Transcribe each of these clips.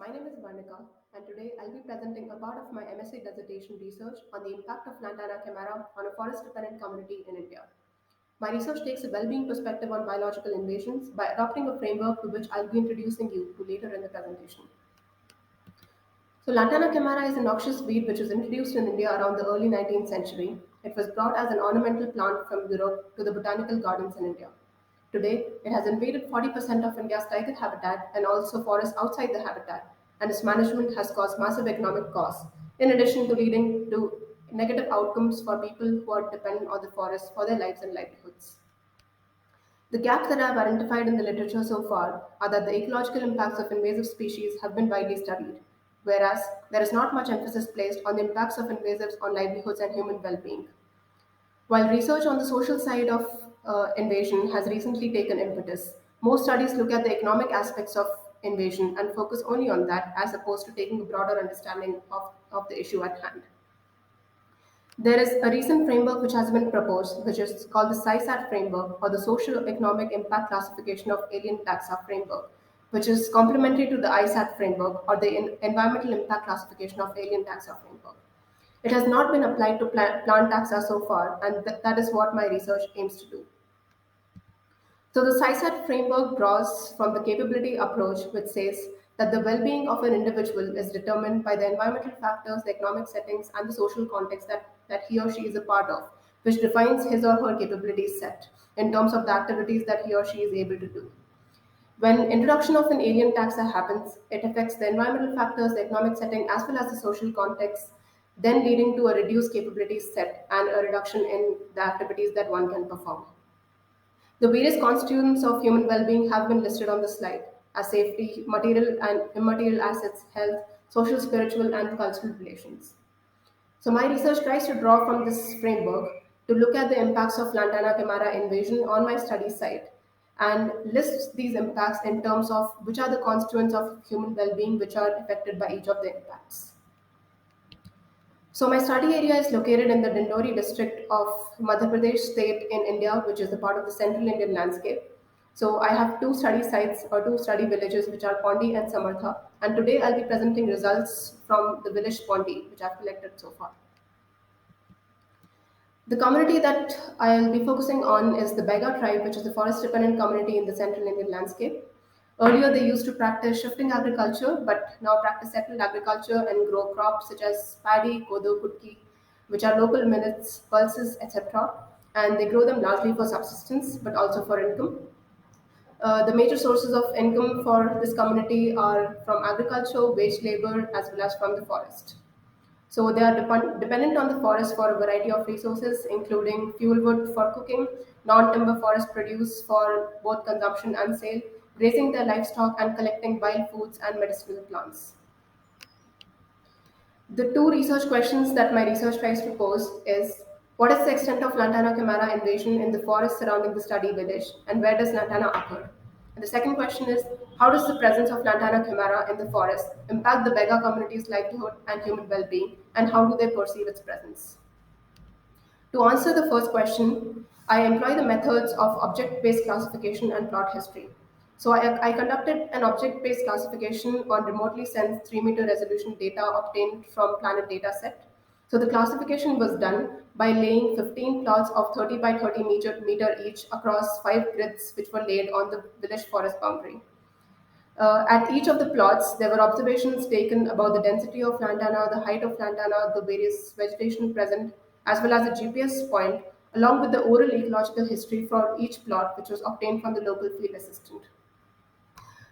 My name is Varnika, and today I'll be presenting a part of my MSc dissertation research on the impact of Lantana camara on a forest-dependent community in India. My research takes a well-being perspective on biological invasions by adopting a framework to which I'll be introducing you to later in the presentation. So Lantana camara is a noxious weed which was introduced in India around the early 19th century. It was brought as an ornamental plant from Europe to the botanical gardens in India. Today, it has invaded 40% of India's tiger habitat and also forests outside the habitat, and its management has caused massive economic costs, in addition to leading to negative outcomes for people who are dependent on the forest for their lives and livelihoods. The gaps that I have identified in the literature so far are that the ecological impacts of invasive species have been widely studied, whereas there is not much emphasis placed on the impacts of invasives on livelihoods and human well being. While research on the social side of invasion has recently taken impetus, most studies look at the economic aspects of invasion and focus only on that as opposed to taking a broader understanding of the issue at hand. There is a recent framework which has been proposed, which is called the 𝘓𝘢𝘢 framework or the socio-economic impact classification of alien taxa framework, which is complementary to the ISAT framework or the environmental impact classification of alien taxa framework. It has not been applied to plant taxa so far, and that is what my research aims to do. So the 𝘓𝘢𝘢 framework draws from the capability approach, which says that the well-being of an individual is determined by the environmental factors, the economic settings, and the social context that he or she is a part of, which defines his or her capability set in terms of the activities that he or she is able to do. When introduction of an alien taxa happens, it affects the environmental factors, the economic setting, as well as the social context, then leading to a reduced capability set and a reduction in the activities that one can perform. The various constituents of human well-being have been listed on the slide as safety, material and immaterial assets, health, social, spiritual, and cultural relations. So my research tries to draw from this framework to look at the impacts of Lantana camara invasion on my study site and lists these impacts in terms of which are the constituents of human well-being which are affected by each of the impacts. So my study area is located in the Dindori district of Madhya Pradesh state in India, which is a part of the central Indian landscape. So I have two study sites or two study villages, which are Pondi and Samartha. And today I'll be presenting results from the village Pondi, which I've collected so far. The community that I'll be focusing on is the Bega tribe, which is a forest-dependent community in the central Indian landscape. Earlier, they used to practice shifting agriculture, but now practice settled agriculture and grow crops such as paddy, kodo, kutki, which are local millets, pulses, etc. And they grow them largely for subsistence, but also for income. The major sources of income for this community are from agriculture, wage labor, as well as from the forest. So they are dependent on the forest for a variety of resources, including fuel wood for cooking, non-timber forest produce for both consumption and sale, raising their livestock, and collecting wild foods and medicinal plants. The two research questions that my research tries to pose is what is the extent of Lantana camara invasion in the forest surrounding the study village, and where does Lantana occur? And the second question is how does the presence of Lantana camara in the forest impact the Bega community's livelihood and human well-being, and how do they perceive its presence? To answer the first question, I employ the methods of object-based classification and plot history. So I conducted an object-based classification on remotely sensed 3-meter resolution data obtained from Planet dataset. So the classification was done by laying 15 plots of 30 by 30 meter each across 5 grids which were laid on the village forest boundary. At each of the plots, there were observations taken about the density of lantana, the height of lantana, the various vegetation present, as well as a GPS point, along with the oral ecological history for each plot, which was obtained from the local field assistant.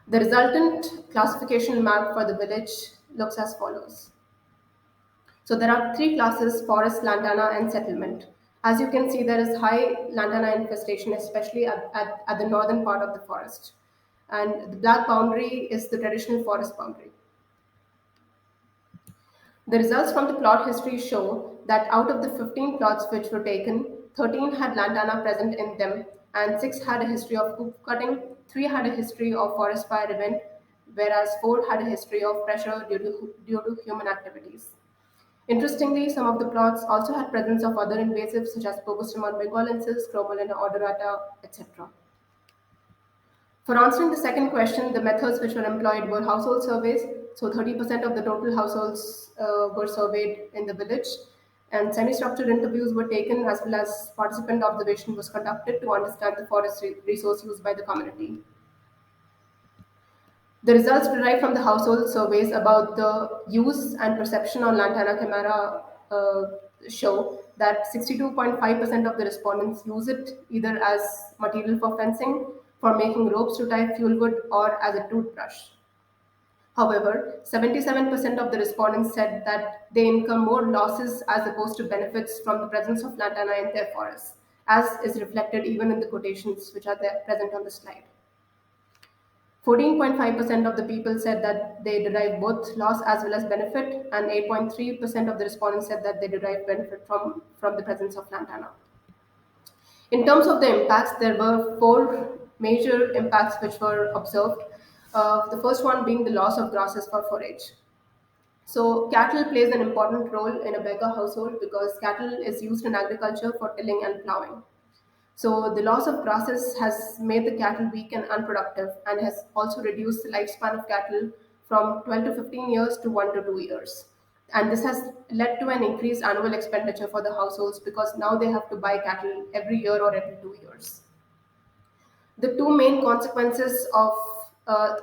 The resultant classification map for the village looks as follows. So there are 3 classes: forest, lantana, and settlement. As you can see, there is high lantana infestation, especially at the northern part of the forest. And the black boundary is the traditional forest boundary. The results from the plot history show that out of the 15 plots which were taken, 13 had lantana present in them, and 6 had a history of coop cutting, 3 had a history of forest fire event, whereas 4 had a history of pressure due to human activities. Interestingly, some of the plots also had presence of other invasives such as Pobostemon bengalensis, Chromalina odorata, etc. For answering the second question, the methods which were employed were household surveys, So 30% of the total households were surveyed in the village, and semi-structured interviews were taken as well as participant observation was conducted to understand the forest resource used by the community. The results derived from the household surveys about the use and perception on lantana camera show that 62.5% of the respondents use it either as material for fencing, for making ropes to tie fuel wood, or as a toothbrush. However, 77% of the respondents said that they incur more losses as opposed to benefits from the presence of lantana in their forests, as is reflected even in the quotations which are there present on the slide. 14.5% of the people said that they derive both loss as well as benefit, and 8.3% of the respondents said that they derive benefit from the presence of lantana. In terms of the impacts, there were four major impacts which were observed. The first one being the loss of grasses for forage. So cattle plays an important role in a Bega household because cattle is used in agriculture for tilling and plowing. So the loss of grasses has made the cattle weak and unproductive and has also reduced the lifespan of cattle from 12 to 15 years to 1 to 2 years. And this has led to an increased annual expenditure for the households because now they have to buy cattle every year or every 2 years. The two main consequences of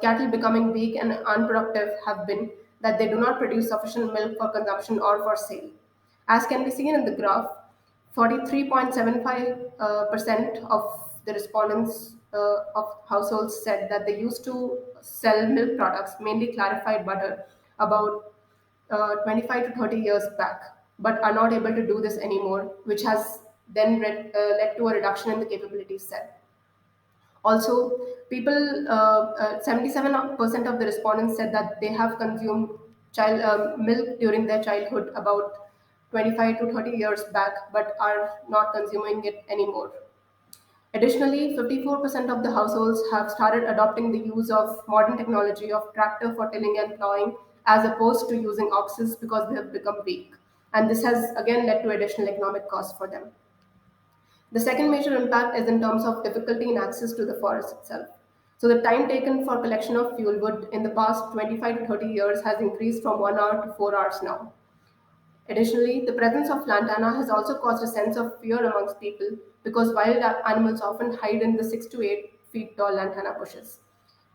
cattle becoming weak and unproductive have been that they do not produce sufficient milk for consumption or for sale. As can be seen in the graph, 43.75% of the respondents of households said that they used to sell milk products, mainly clarified butter, about 25 to 30 years back, but are not able to do this anymore, which has then led to a reduction in the capabilities set. Also, 77% of the respondents said that they have consumed milk during their childhood about 25 to 30 years back, but are not consuming it anymore. Additionally, 54% of the households have started adopting the use of modern technology of tractor for tilling and plowing as opposed to using oxes because they have become weak. And this has again led to additional economic costs for them. The second major impact is in terms of difficulty in access to the forest itself. So the time taken for collection of fuel wood in the past 25 to 30 years has increased from 1 hour to 4 hours now. Additionally, the presence of lantana has also caused a sense of fear amongst people because wild animals often hide in the 6 to 8 feet tall lantana bushes.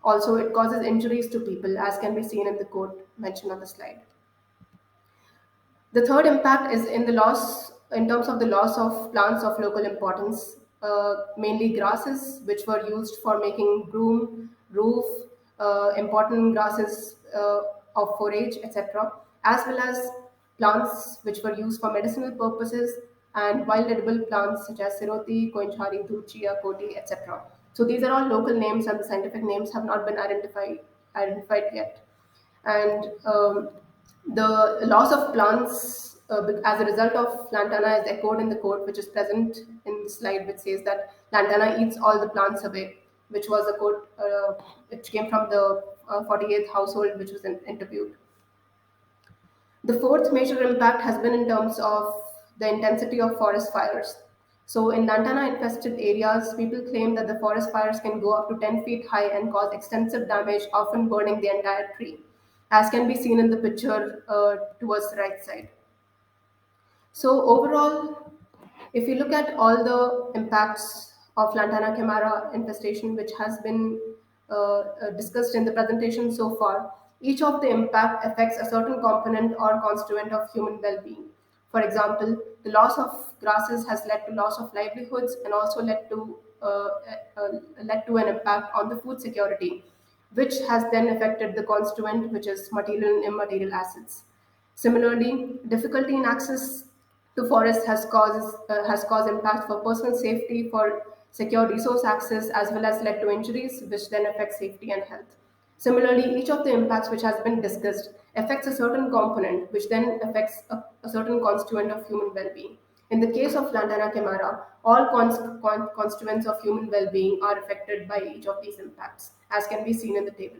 Also, it causes injuries to people, as can be seen in the quote mentioned on the slide. The third impact is in terms of the loss of plants of local importance, mainly grasses, which were used for making broom, roof, important grasses of forage, etc., as well as plants which were used for medicinal purposes and wild edible plants such as siroti, koinchari, 𝘓𝘢𝘢𝘢𝘢𝘢𝘢𝑢, etc. So these are all local names, and the scientific names have not been identified yet. And the loss of plants as a result of lantana is echoed in the quote which is present in the slide, which says that lantana eats all the plants away, which was a quote which came from the 48th household which was interviewed. The fourth major impact has been in terms of the intensity of forest fires. So, in lantana infested areas, people claim that the forest fires can go up to 10 feet high and cause extensive damage, often burning the entire tree, as can be seen in the picture towards the right side. So, overall, if you look at all the impacts of lantana camara infestation, which has been discussed in the presentation so far, each of the impact affects a certain component or constituent of human well-being. For example, the loss of grasses has led to loss of livelihoods and also led to an impact on the food security, which has then affected the constituent, which is material and immaterial assets. Similarly, difficulty in access to forest has caused impact for personal safety, for secure resource access, as well as led to injuries, which then affect safety and health. Similarly, each of the impacts which has been discussed affects a certain component, which then affects a certain constituent of human well-being. In the case of lantana camara, all constituents of human well-being are affected by each of these impacts, as can be seen in the table.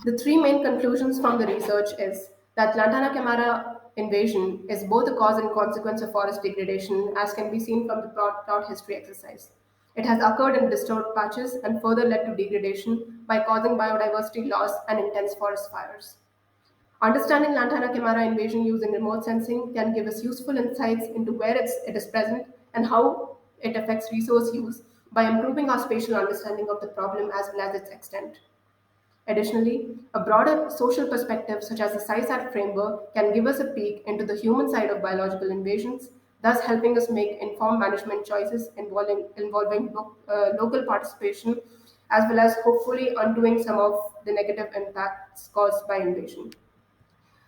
The three main conclusions from the research is that lantana camara invasion is both a cause and consequence of forest degradation, as can be seen from the plot history exercise. It has occurred in disturbed patches and further led to degradation, by causing biodiversity loss and intense forest fires. Understanding Lantana camara invasion using remote sensing can give us useful insights into where it is present and how it affects resource use by improving our spatial understanding of the problem as well as its extent. Additionally, a broader social perspective such as the 𝙖𝙣𝙖𝙦 framework can give us a peek into the human side of biological invasions, thus helping us make informed management choices involving local participation as well as hopefully undoing some of the negative impacts caused by invasion.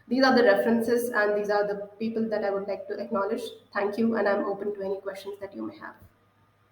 These are the references and these are the people that I would like to acknowledge. Thank you, and I'm open to any questions that you may have.